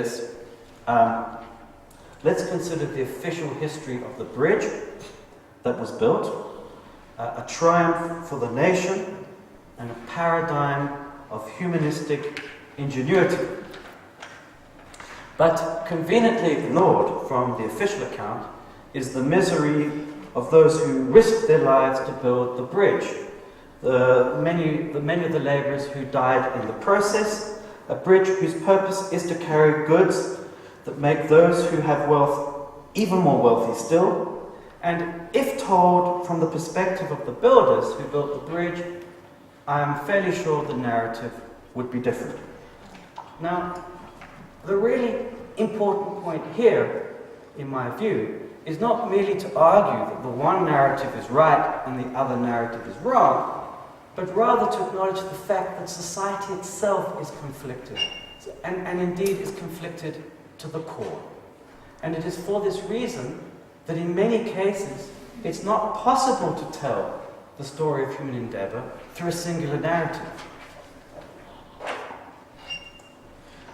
this, let's consider the official history of the bridge that was built, a triumph for the nation, and a paradigm of humanistic ingenuity. But conveniently ignored from the official account is the misery of those who risked their lives to build the bridge. Many of the labourers who died in the process, a bridge whose purpose is to carry goods that make those who have wealth even more wealthy still. And if told from the perspective of the builders who built the bridge, I am fairly sure the narrative would be different. Now, the really important point here, in my view, is not merely to argue that the one narrative is right and the other narrative is wrong, but rather to acknowledge the fact that society itself is conflicted, and indeed is conflicted to the core. And it is for this reason that in many cases it's not possible to tell the story of human endeavour through a singular narrative.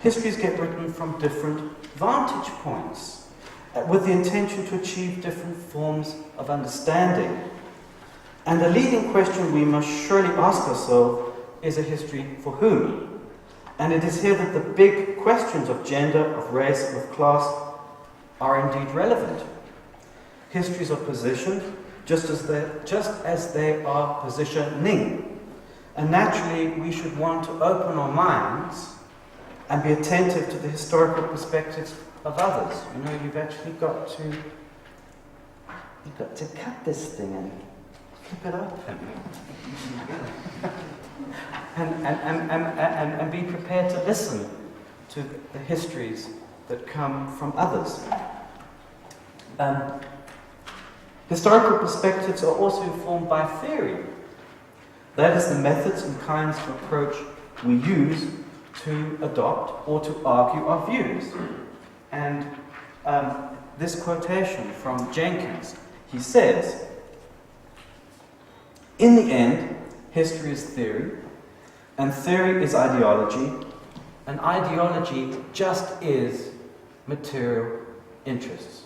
Histories get written from different vantage points, with the intention to achieve different forms of understanding. And the leading question we must surely ask ourselves is a history for whom? And it is here that the big questions of gender, of race, and of class are indeed relevant. Histories are positioned just as they are positioning. And naturally, we should want to open our minds and be attentive to the historical perspectives of others. You know, you've actually got to cut this thing and flip it open. and be prepared to listen to the histories that come from others. Historical perspectives are also informed by theory. That is the methods and kinds of approach we use to adopt or to argue our views. And this quotation from Jenkins, he says, "In the end, history is theory, and theory is ideology, and ideology just is material interests."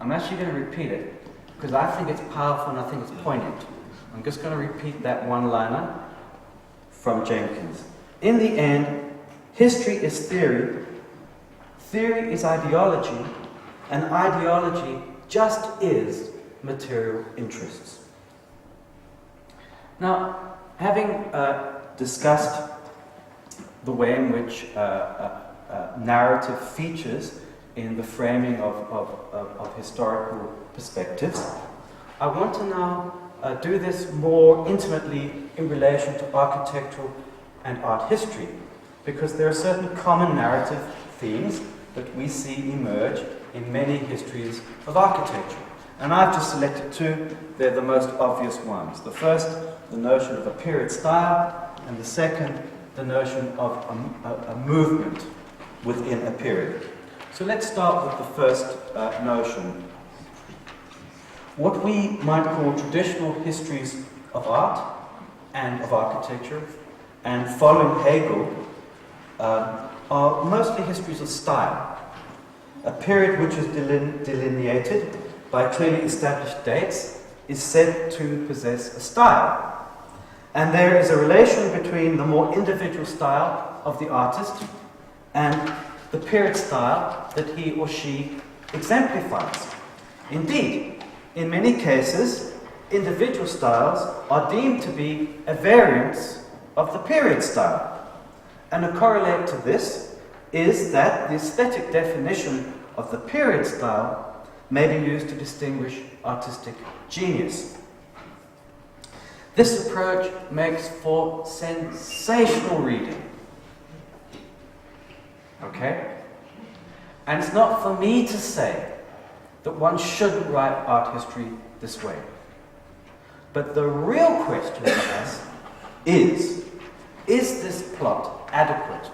I'm actually going to repeat it, because I think it's powerful and I think it's poignant. I'm just going to repeat that one-liner from Jenkins. In the end, history is theory, theory is ideology, and ideology just is material interests. Now, having discussed the way in which narrative features in the framing of historical perspectives, I want to now do this more intimately in relation to architectural and art history, because there are certain common narrative themes that we see emerge in many histories of architecture. And I've just selected two. They're the most obvious ones. The first, the notion of a period style, and the second, the notion of a movement within a period. So let's start with the first notion. What we might call traditional histories of art and of architecture, and following Hegel, are mostly histories of style. A period which is delineated by clearly established dates is said to possess a style. And there is a relation between the more individual style of the artist and the period style that he or she exemplifies. Indeed, in many cases, individual styles are deemed to be a variance of the period style. And a correlate to this is that the aesthetic definition of the period style may be used to distinguish artistic genius. This approach makes for sensational reading. Okay? And it's not for me to say that one shouldn't write art history this way. But the real question to ask is this plot adequate?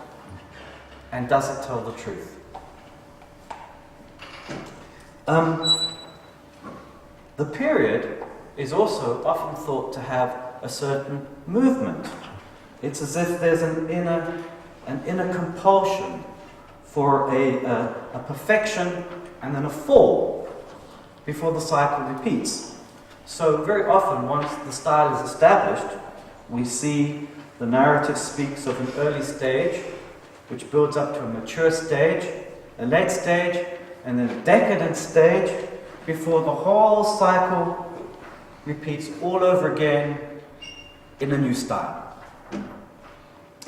And does it tell the truth? The period is also often thought to have a certain movement. It's as if there's an inner compulsion for a perfection and then a fall before the cycle repeats. So very often, once the style is established, we see the narrative speaks of an early stage, which builds up to a mature stage, a late stage, and then a decadent stage, before the whole cycle repeats all over again in a new style.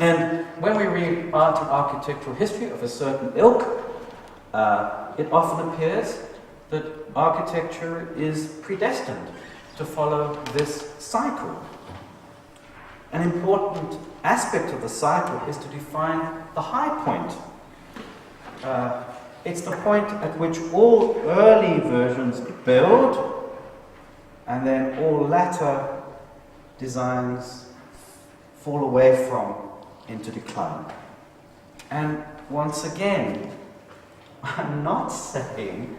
And when we read art and architectural history of a certain ilk, it often appears that architecture is predestined to follow this cycle. An important aspect of the cycle is to define the high point. It's the point at which all early versions build, and then all latter designs fall away from into decline. And once again, I'm not saying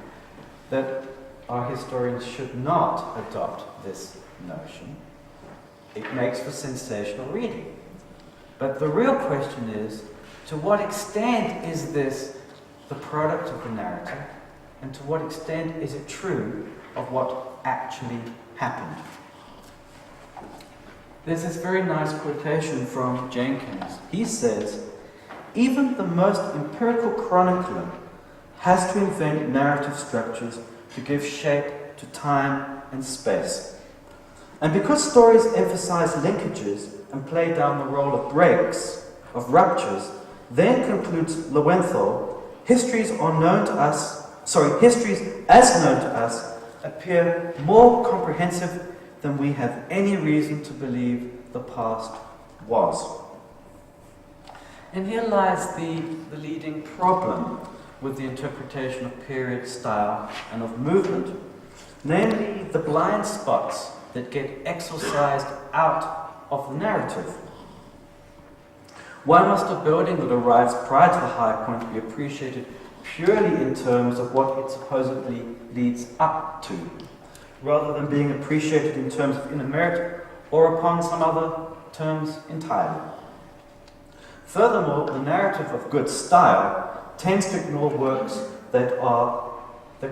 that our historians should not adopt this notion. It makes for sensational reading. But the real question is, to what extent is this the product of the narrative, and to what extent is it true of what actually happened? There's this very nice quotation from Jenkins. He says, "Even the most empirical chronicler has to invent narrative structures to give shape to time and space. And because stories emphasize linkages and play down the role of breaks, of ruptures, then, concludes Lowenthal, histories as known to us appear more comprehensive than we have any reason to believe the past was." And here lies the leading problem with the interpretation of period, style, and of movement, namely the blind spots that get exorcised out of the narrative. Why must a building that arrives prior to the high point be appreciated purely in terms of what it supposedly leads up to, rather than being appreciated in terms of inner merit or upon some other terms entirely? Furthermore, the narrative of good style tends to ignore works that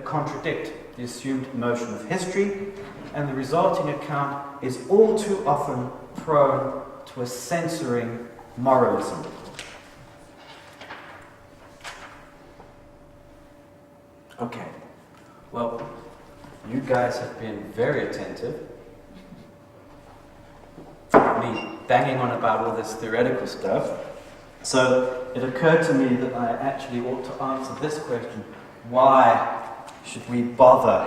contradict the assumed notion of history, and the resulting account is all too often prone to a censoring moralism. Okay, well, you guys have been very attentive. Me banging on about all this theoretical stuff. So it occurred to me that I actually ought to answer this question: why should we bother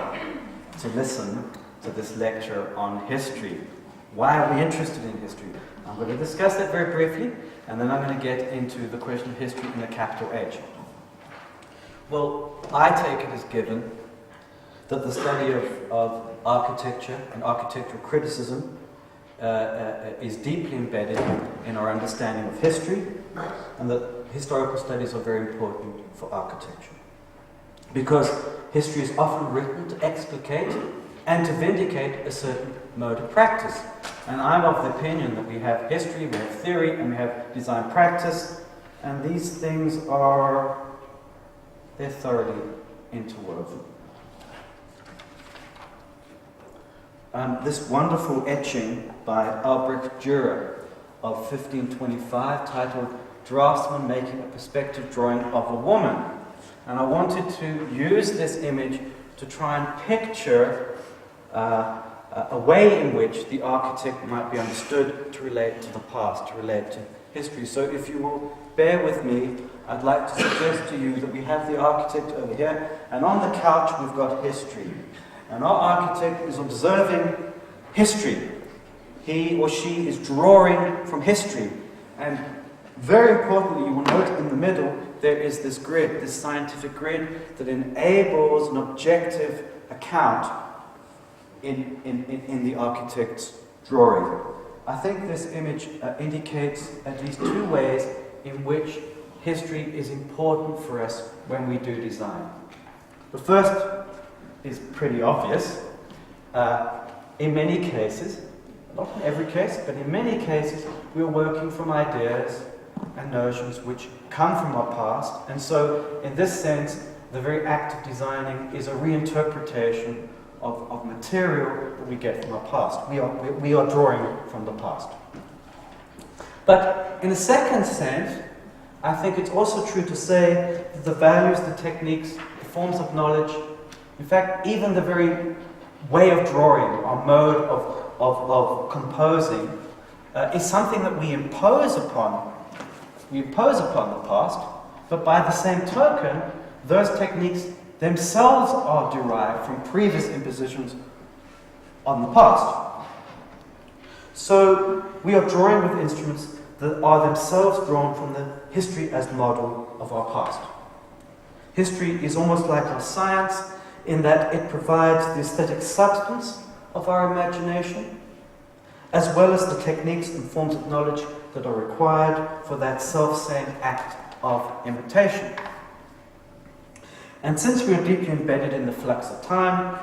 to listen to this lecture on history? Why are we interested in history? I'm going to discuss that very briefly, and then I'm going to get into the question of history in a capital H. Well, I take it as given that the study of architecture and architectural criticism is deeply embedded in our understanding of history, and that historical studies are very important for architecture. Because history is often written to explicate and to vindicate a certain mode of practice. And I'm of the opinion that we have history, we have theory, and we have design practice, and these things they're thoroughly interwoven. This wonderful etching by Albrecht Dürer of 1525, titled "Draftsman Making a Perspective Drawing of a Woman." And I wanted to use this image to try and picture a way in which the architect might be understood to relate to the past, to relate to history. So if you will bear with me, I'd like to suggest to you that we have the architect over here, and on the couch we've got history. And our architect is observing history. He or she is drawing from history. And very importantly, you will note in the middle, there is this grid, this scientific grid that enables an objective account in the architect's drawing. I think this image indicates at least two ways in which history is important for us when we do design. The first is pretty obvious. In many cases, not in every case, but in many cases, we're working from ideas and notions which come from our past, and so in this sense the very act of designing is a reinterpretation of material that we get from our past. We are drawing from the past. But in a second sense, I think it's also true to say that the values, the techniques, the forms of knowledge, in fact, even the very way of drawing, our mode of composing, is something that we impose upon the past, but by the same token, those techniques themselves are derived from previous impositions on the past. So we are drawing with instruments that are themselves drawn from the history as model of our past. History is almost like our science in that it provides the aesthetic substance of our imagination, as well as the techniques and forms of knowledge that are required for that self-same act of imitation. And since we are deeply embedded in the flux of time,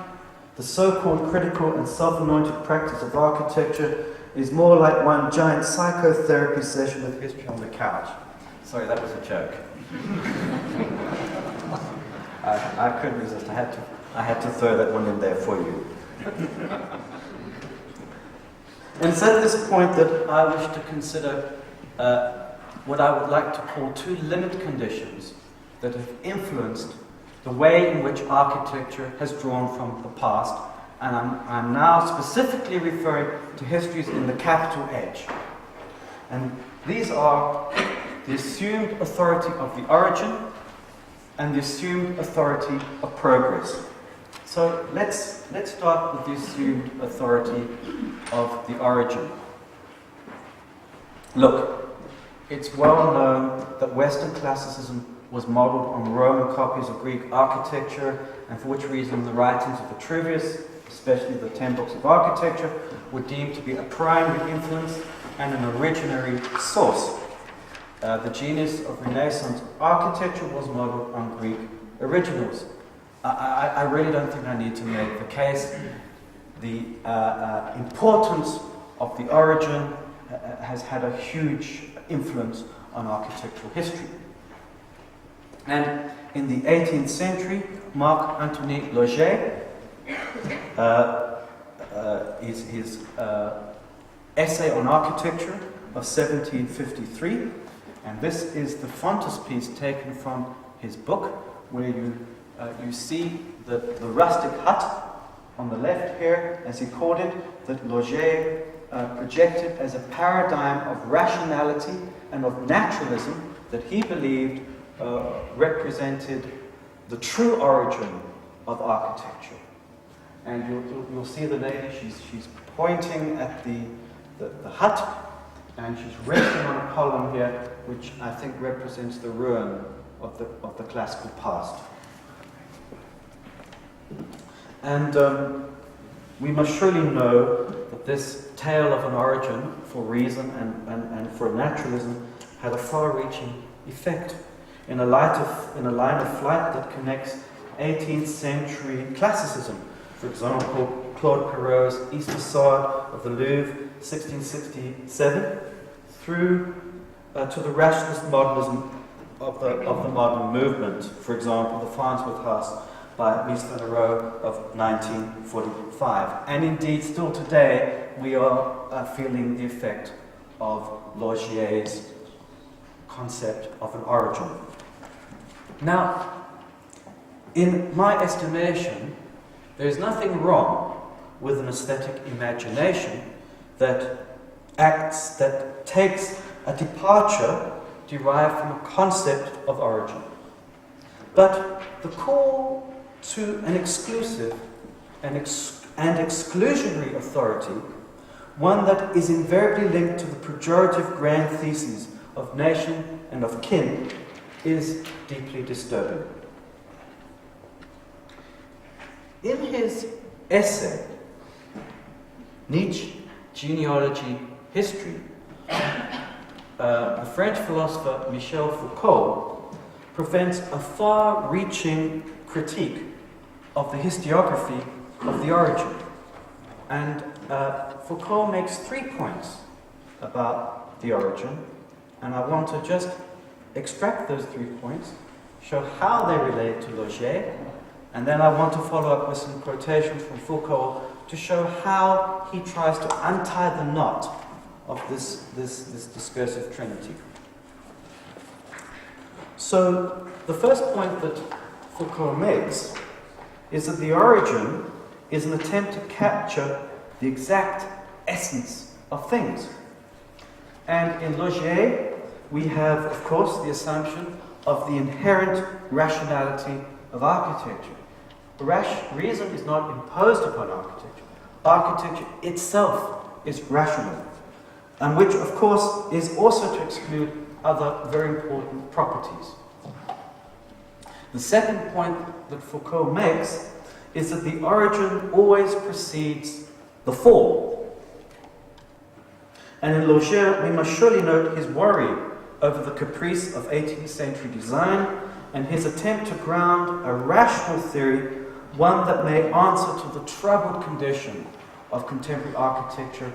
the so-called critical and self-anointed practice of architecture is more like one giant psychotherapy session with history on the couch. Sorry, that was a joke. I couldn't resist. I had to throw that one in there for you. And it's at this point that I wish to consider what I would like to call two limit conditions that have influenced the way in which architecture has drawn from the past, and I'm now specifically referring to histories in the capital H. And these are the assumed authority of the origin and the assumed authority of progress. So let's start with the assumed authority of the origin. Look, it's well known that Western classicism was modeled on Roman copies of Greek architecture, and for which reason the writings of Vitruvius, especially the 10 books of architecture, were deemed to be a primary influence and an originary source. The genius of Renaissance architecture was modeled on Greek originals. I really don't think I need to make the case. The importance of the origin has had a huge influence on architectural history. And in the 18th century, Marc-Antoine Laugier, his essay on architecture of 1753, and this is the frontispiece taken from his book, where you see the rustic hut on the left here, as he called it, that Laugier projected as a paradigm of rationality and of naturalism that he believed represented the true origin of architecture. And you'll see the lady, she's pointing at the hut, and she's resting on a column here, which I think represents the ruin of the classical past. And we must surely know that this tale of an origin for reason and for naturalism had a far-reaching effect in a line of flight that connects 18th century classicism. For example, Claude Perrault's East Facade of the Louvre, 1667, through to the rationalist modernism of the modern movement. For example, the Farnsworth House by Mies van der Rohe of 1945. And indeed, still today, we are feeling the effect of Laugier's concept of an origin. Now, in my estimation, there is nothing wrong with an aesthetic imagination that takes a departure derived from a concept of origin. But the call to an exclusive and exclusionary authority, one that is invariably linked to the pejorative grand theses of nation and of kin, is deeply disturbing. In his essay, Nietzsche, Genealogy, History, the French philosopher Michel Foucault presents a far-reaching critique of the historiography of the origin. And Foucault makes 3 points about the origin, And I want to just extract those 3 points, show how they relate to Logier, and then I want to follow up with some quotations from Foucault to show how he tries to untie the knot of this discursive trinity. So, the first point that Foucault makes is that the origin is an attempt to capture the exact essence of things. And in Logier, we have, of course, the assumption of the inherent rationality of architecture. Reason is not imposed upon architecture. Architecture itself is rational, and which, of course, is also to exclude other very important properties. The second point that Foucault makes is that the origin always precedes the fall. And in Logier, we must surely note his worry over the caprice of 18th century design and his attempt to ground a rational theory, one that may answer to the troubled condition of contemporary architecture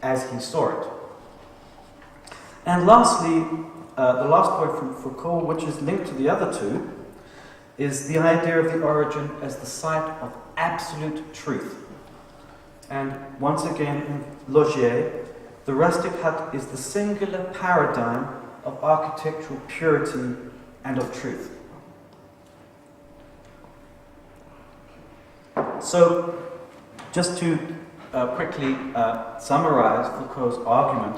as he saw it. And lastly, the last point from Foucault, which is linked to the other two, is the idea of the origin as the site of absolute truth. And once again, in Logier, the rustic hut is the singular paradigm of architectural purity and of truth. So, just to quickly summarize Foucault's argument,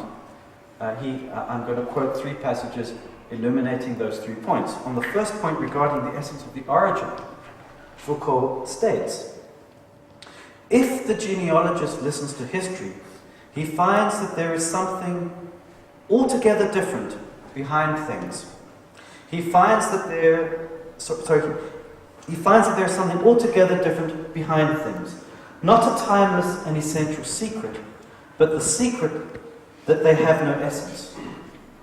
I'm going to quote 3 passages illuminating those 3 points. On the first point regarding the essence of the origin, Foucault states, if the genealogist listens to history, he finds that there is something altogether different behind things. He finds that there is something altogether different behind things. Not a timeless and essential secret, but the secret that they have no essence.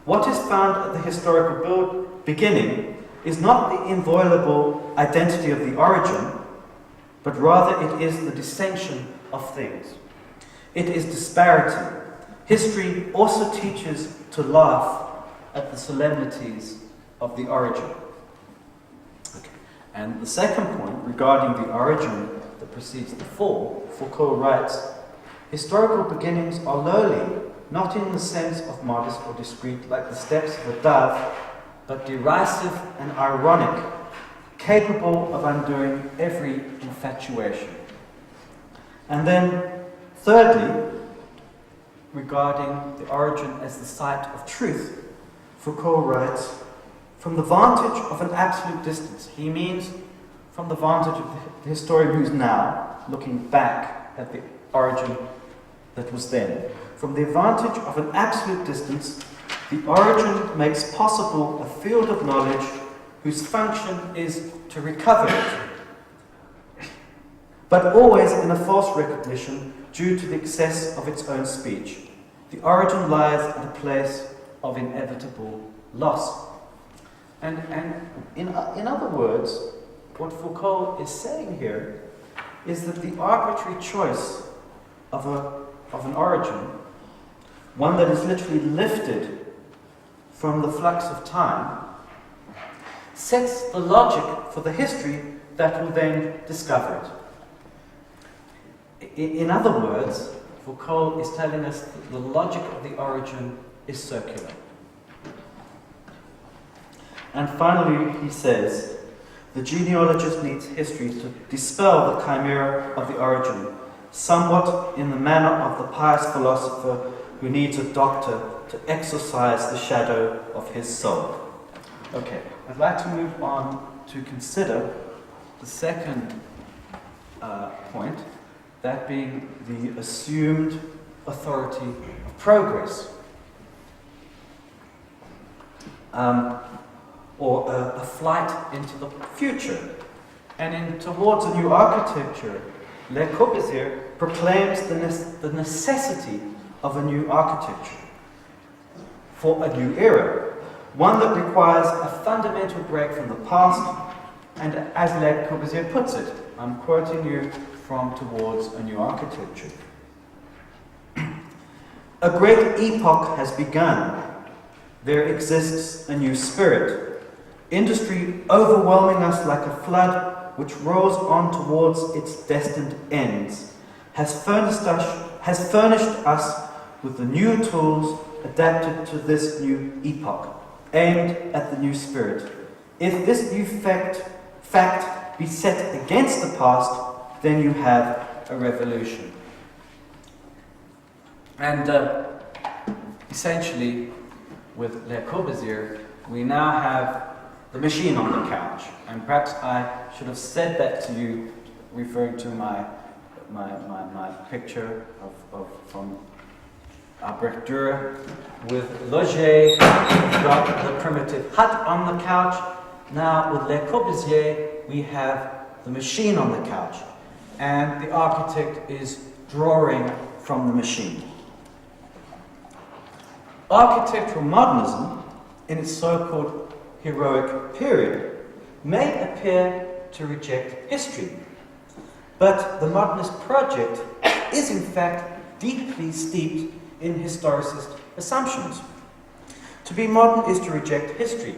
What is found at the historical beginning is not the inviolable identity of the origin, but rather it is the dissension of things. It is disparity. History also teaches to laugh at the solemnities of the origin. Okay. And the second point, regarding the origin that precedes the fall, Foucault writes, historical beginnings are lowly, not in the sense of modest or discreet like the steps of a dove, but derisive and ironic, capable of undoing every infatuation. And then, thirdly, regarding the origin as the site of truth, Foucault writes, from the vantage of an absolute distance, he means from the vantage of the historian who's now looking back at the origin that was then. From the advantage of an absolute distance, the origin makes possible a field of knowledge whose function is to recover it, but always in a false recognition due to the excess of its own speech. The origin lies at a place of inevitable loss. And in other words, what Foucault is saying here is that the arbitrary choice of an origin, one that is literally lifted from the flux of time, sets the logic for the history that will then discover it. In other words, Foucault is telling us that the logic of the origin is circular. And finally, he says, the genealogist needs history to dispel the chimera of the origin, somewhat in the manner of the pious philosopher who needs a doctor to exorcise the shadow of his soul. Okay, I'd like to move on to consider the second point, that being the assumed authority of progress. Or a flight into the future. And in Towards a New Architecture, Le Corbusier proclaims the necessity of a new architecture for a new era, one that requires a fundamental break from the past, and as Le Corbusier puts it, I'm quoting you from Towards a New Architecture. A great epoch has begun. there exists a new spirit. Industry overwhelming us like a flood which rolls on towards its destined ends, has furnished us with the new tools adapted to this new epoch, aimed at the new spirit. If this new fact be set against the past, then you have a revolution. And essentially, with Le Corbusier, we now have the machine on the couch. And perhaps I should have said that to you, referring to my picture from Albrecht Dürer with Loger, got the primitive hut on the couch. Now with Le Corbusier, we have the machine on the couch, and the architect is drawing from the machine. Architectural modernism, in its so-called heroic period, may appear to reject history, but the modernist project is in fact deeply steeped in historicist assumptions. To be modern is to reject history,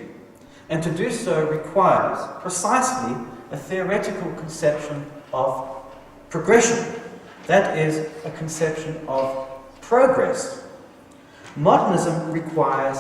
and to do so requires precisely a theoretical conception of progression, that is, a conception of progress. Modernism requires